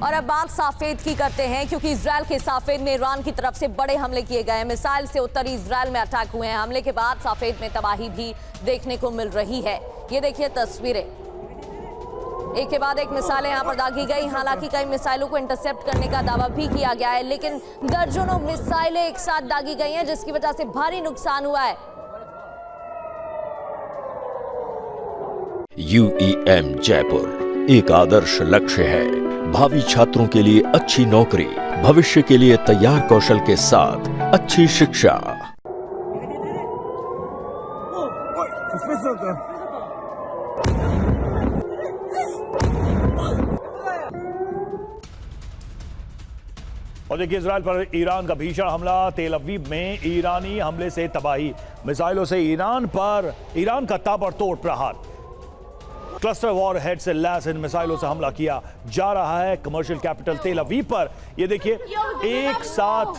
और अब बात साफेद की करते हैं, क्योंकि इजराइल के साफेद में ईरान की तरफ से बड़े हमले किए गए हैं। मिसाइल से उत्तरी इजराइल में अटैक हुए हैं। हमले के बाद साफेद में तबाही भी देखने को मिल रही है। ये देखिए तस्वीरें, एक के बाद एक मिसाइलें यहां पर दागी गई। हालांकि कई मिसाइलों को इंटरसेप्ट करने का दावा भी किया गया है, लेकिन दर्जनों मिसाइलें एक साथ दागी गई हैं, जिसकी वजह से भारी नुकसान हुआ है। UEM जयपुर एक आदर्श लक्ष्य है। भावी छात्रों के लिए अच्छी नौकरी, भविष्य के लिए तैयार कौशल के साथ अच्छी शिक्षा। और देखिए, इजराइल पर ईरान का भीषण हमला। तेल अवीव में ईरानी हमले से तबाही। मिसाइलों से ईरान का ताबड़तोड़ प्रहार। क्लस्टर वॉर हेड से लैस इन मिसाइलों से हमला किया जा रहा है कमर्शियल कैपिटल तेल अवीव पर। ये देखिए, एक साथ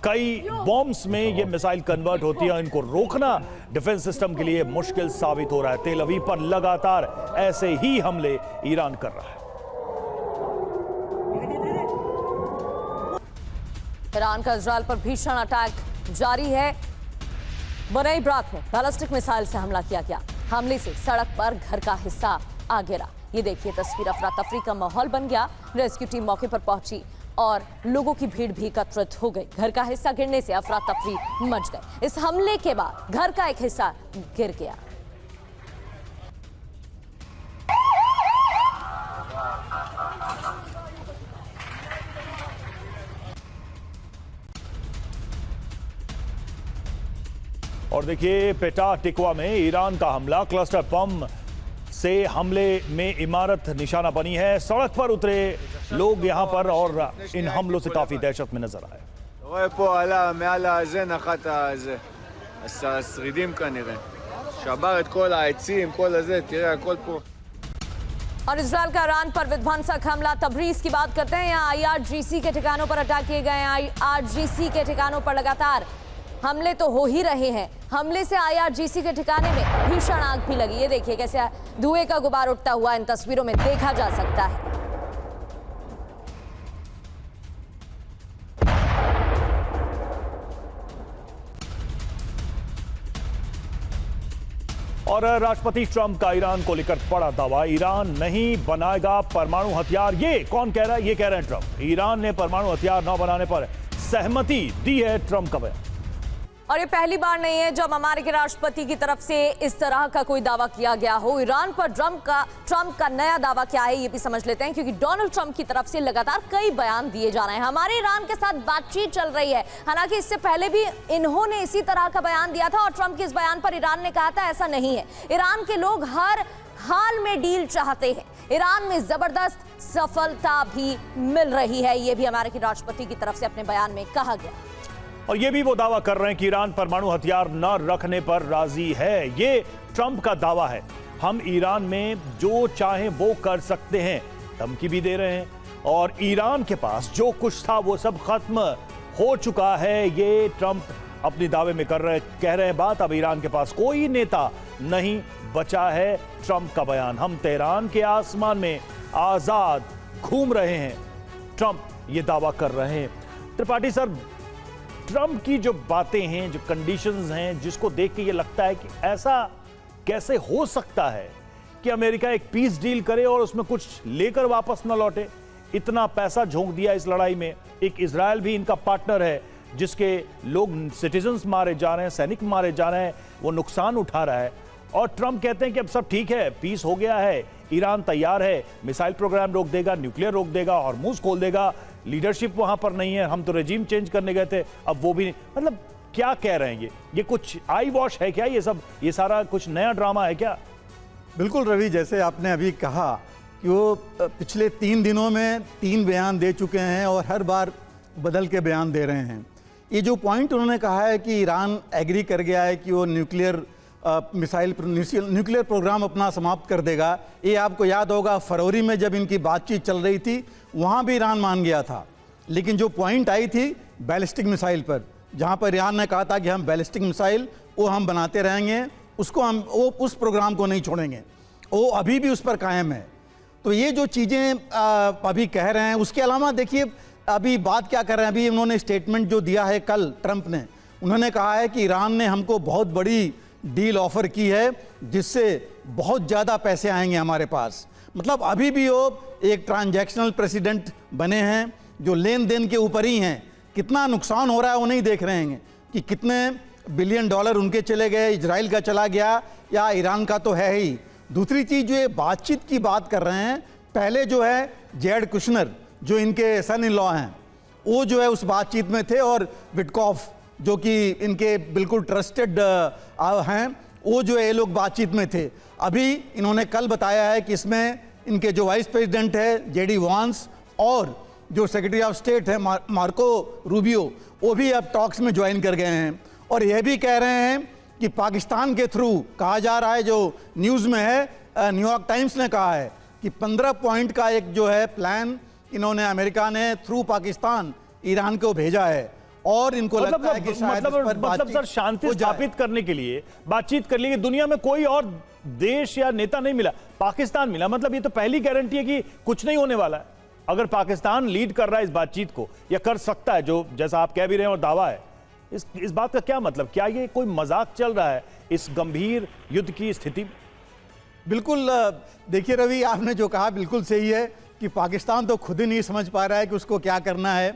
कई बॉम्ब्स में ये मिसाइल कन्वर्ट होती है। इनको रोकना डिफेंस सिस्टम के लिए मुश्किल साबित हो रहा है। तेल अवीव पर लगातार ऐसे ही हमले ईरान कर रहा है। ईरान का इजराइल पर भीषण अटैक जारी है। बनई ब्राक में बैलिस्टिक मिसाइल से हमला किया गया। हमले से सड़क पर घर का हिस्सा आ गिरा। ये देखिए तस्वीर, अफरा तफरी का माहौल बन गया। रेस्क्यू टीम मौके पर पहुंची और लोगों की भीड़ भी एकत्रित हो गई। घर का हिस्सा गिरने से अफरा तफरी मच गई। इस हमले के बाद घर का एक हिस्सा गिर गया। और देखिए, पेटा टिकवा में ईरान का हमला। क्लस्टर बम से हमले में इमारत निशाना बनी है। सड़क पर उतरे लोग यहां पर और इन हमलों से काफी दहशत में नजर आए। רואה פה עלה מעל הזה, נחת הזה, השרידים כנראה. שבר את כל העצים, כל הזה, תראה הכל פה. और इजराइल का ईरान पर विध्वंसक हमला। तबरीज की बात करते हैं। यहाँ IRGC के ठिकानों पर अटैक किए गए हैं। IRGC के ठिकानों पर लगातार हमले तो हो ही रहे हैं। हमले से IRGC के ठिकाने में भीषण आग भी लगी। ये देखिए कैसे धुएं का गुबार उठता हुआ इन तस्वीरों में देखा जा सकता है। और राष्ट्रपति ट्रंप का ईरान को लेकर बड़ा दावा। ईरान नहीं बनाएगा परमाणु हथियार। ये कौन कह रहा है? ये कह रहे हैं ट्रंप। ईरान ने परमाणु हथियार न बनाने पर सहमति दी है, ट्रंप का बयान। और ये पहली बार नहीं है जब अमेरिकी राष्ट्रपति की तरफ से इस तरह का कोई दावा किया गया हो। ईरान पर ट्रंप का नया दावा क्या है, ये भी समझ लेते हैं, क्योंकि डोनाल्ड ट्रंप की तरफ से लगातार कई बयान दिए जा रहे हैं। हमारे ईरान के साथ बातचीत चल रही है। हालांकि इससे पहले भी इन्होंने इसी तरह का बयान दिया था और ट्रंप के इस बयान पर ईरान ने कहा था ऐसा नहीं है। ईरान के लोग हर हाल में डील चाहते हैं। ईरान में जबरदस्त सफलता भी मिल रही है, ये भी अमेरिकी राष्ट्रपति की तरफ से अपने बयान में कहा गया। और ये भी वो दावा कर रहे हैं कि ईरान परमाणु हथियार न रखने पर राजी है। ये ट्रंप का दावा है। हम ईरान में जो चाहें वो कर सकते हैं, धमकी भी दे रहे हैं। और ईरान के पास जो कुछ था वो सब खत्म हो चुका है। ये ट्रंप अपनी दावे में कह रहे हैं बात। अब ईरान के पास कोई नेता नहीं बचा है। ट्रंप का बयान। हम तेहरान के आसमान में आजाद घूम रहे हैं, ट्रंप ये दावा कर रहे हैं। त्रिपाठी सर, ट्रंप की जो बातें हैं, जो कंडीशंस हैं, जिसको देख के ये लगता है कि ऐसा कैसे हो सकता है कि अमेरिका एक पीस डील करे और उसमें कुछ लेकर वापस न लौटे। इतना पैसा झोंक दिया इस लड़ाई में। एक इजराइल भी इनका पार्टनर है, जिसके लोग सिटीजन्स मारे जा रहे हैं, सैनिक मारे जा रहे हैं, वो नुकसान उठा रहा है। और ट्रंप कहते हैं कि अब सब ठीक है, पीस हो गया है, ईरान तैयार है, मिसाइल प्रोग्राम रोक देगा, न्यूक्लियर रोक देगा, हॉर्मुज खोल देगा, लीडरशिप वहां पर नहीं है, हम तो रेजिम चेंज करने गए थे, अब वो भी नहीं। मतलब क्या कह रहे हैं ये कुछ आई वॉश है क्या? ये सारा कुछ नया ड्रामा है क्या? बिल्कुल रवि, जैसे आपने अभी कहा कि वो पिछले 3 दिनों में 3 बयान दे चुके हैं और हर बार बदल के बयान दे रहे हैं। ये जो पॉइंट उन्होंने कहा है कि ईरान एग्री कर गया है कि वो न्यूक्लियर प्रोग्राम अपना समाप्त कर देगा। ये आपको याद होगा फरवरी में जब इनकी बातचीत चल रही थी, वहाँ भी ईरान मान गया था। लेकिन जो पॉइंट आई थी बैलिस्टिक मिसाइल पर, जहाँ पर ईरान ने कहा था कि हम बैलिस्टिक मिसाइल वो हम बनाते रहेंगे, वो उस प्रोग्राम को नहीं छोड़ेंगे, वो अभी भी उस पर कायम है। तो ये जो चीज़ें अभी कह रहे हैं, उसके अलावा देखिए अभी बात क्या कर रहे हैं, अभी उन्होंने स्टेटमेंट जो दिया है कल ट्रंप ने, उन्होंने कहा है कि ईरान ने हमको बहुत बड़ी डील ऑफर की है जिससे बहुत ज़्यादा पैसे आएंगे हमारे पास। मतलब अभी भी वो एक ट्रांजैक्शनल प्रेसिडेंट बने हैं जो लेन देन के ऊपर ही हैं। कितना नुकसान हो रहा है वो नहीं देख रहे हैं कि कितने बिलियन डॉलर उनके चले गए, इजराइल का चला गया या ईरान का तो है ही। दूसरी चीज़ जो ये बातचीत की बात कर रहे हैं, पहले जो है जेड कुशनर जो इनके सन इन लॉ हैं वो जो है उस बातचीत में थे, और विटकॉफ जो कि इनके बिल्कुल ट्रस्टेड हैं वो जो है ये लोग बातचीत में थे। अभी इन्होंने कल बताया है कि इसमें इनके जो वाइस प्रेसिडेंट है जेडी वांस और जो सेक्रेटरी ऑफ स्टेट है मार्को रूबियो, वो भी अब टॉक्स में ज्वाइन कर गए हैं। और यह भी कह रहे हैं कि पाकिस्तान के थ्रू कहा जा रहा है, जो न्यूज़ में है, न्यूयॉर्क टाइम्स ने कहा है कि 15 पॉइंट का एक जो है प्लान इन्होंने अमेरिका ने थ्रू पाकिस्तान ईरान को भेजा है, और इनको लगता है कि शायद इस पर मतलब सर शांति स्थापित करने के लिए, बातचीत करने के लिए दुनिया में कोई और देश या नेता नहीं मिला, पाकिस्तान मिला। मतलब ये तो पहली गारंटी है कि कुछ नहीं होने वाला है। अगर पाकिस्तान लीड कर रहा है इस बातचीत को या कर सकता है, जो जैसा आप कह भी रहे हैं और दावा है, इस बात का क्या मतलब? क्या ये कोई मजाक चल रहा है इस गंभीर युद्ध की स्थिति में? बिल्कुल देखिए रवि, आपने जो कहा बिल्कुल सही है कि पाकिस्तान तो खुद ही नहीं समझ पा रहा है कि उसको क्या करना है।